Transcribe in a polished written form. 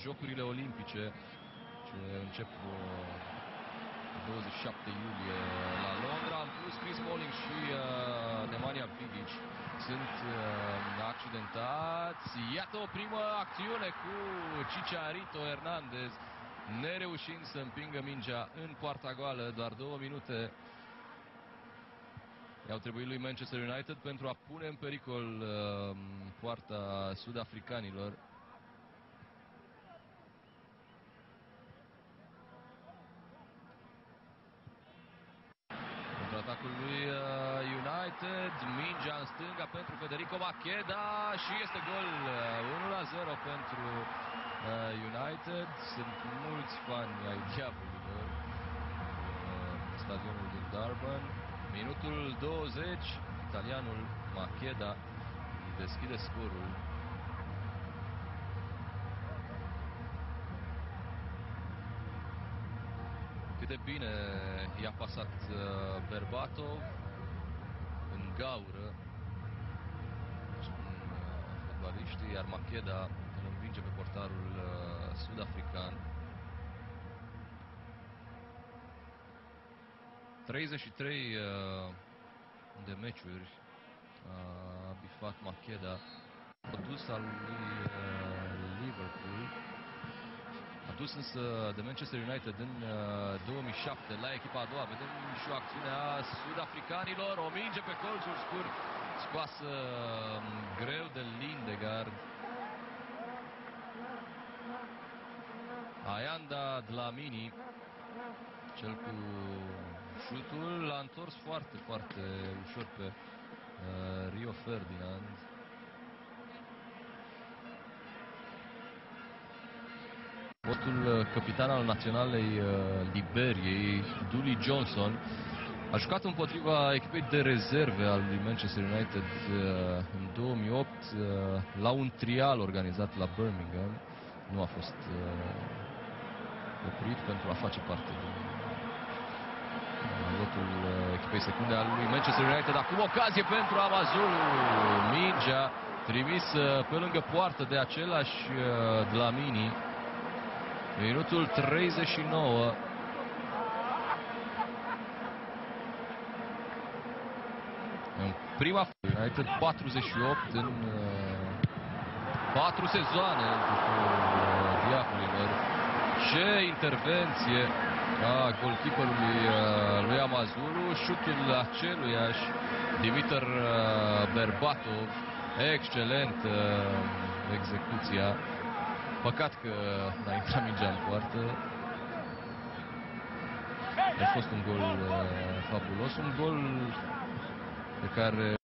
Jocurile Olimpice ce încep 27 iulie la Londra. În plus, Chris Smalling și Nemanja Vidic sunt accidentați. Iată o primă acțiune cu Chicharito Hernandez, nereușind să împingă mingea în poarta goală. Doar 2 minute i-au trebuit lui Manchester United pentru a pune în pericol poarta sud-africanilor. Contraatacul lui United, mingea în stânga pentru Federico Macheda și este gol, 1-0 pentru United. Sunt mulți fani ai diavolilor în stadionul din Durban. Minutul 20, italianul Macheda deschide scorul. Cât de bine i-a pasat Berbatov în gaură fotbaliștii, iar Macheda îl învinge pe portarul sud-african. 33 de meciuri a bifat Macheda, produs al lui Liverpool. A dus însă de Manchester United în 2007 la echipa a doua. Vedem și o acțiune a sud-africanilor, o minge pe colțul scurt, scoasă greu de Lindegaard. Ayanda Dlamini, cel cu șutul, l-a întors foarte, foarte ușor pe Rio Ferdinand. Fostul capitan al naționalei Liberiei, Dooley Johnson, a jucat împotriva echipei de rezerve al lui Manchester United în 2008 la un trial organizat la Birmingham. Nu a fost oprit pentru a face parte din lotul echipei secunde al lui Manchester United. Acum ocazie pentru Amazulu, mingea trimisă pe lângă poartă de același Dlamini. Minutul 39. În prima United 48 în 4 sezoane cu diavolilor. Ce intervenție a golkeeperului lui Amazulu, șutul aceluiași Dimitar Berbatov. Excelent execuția. Păcat că n-a intrat mingea în poartă. A fost un gol fabulos, un gol pe care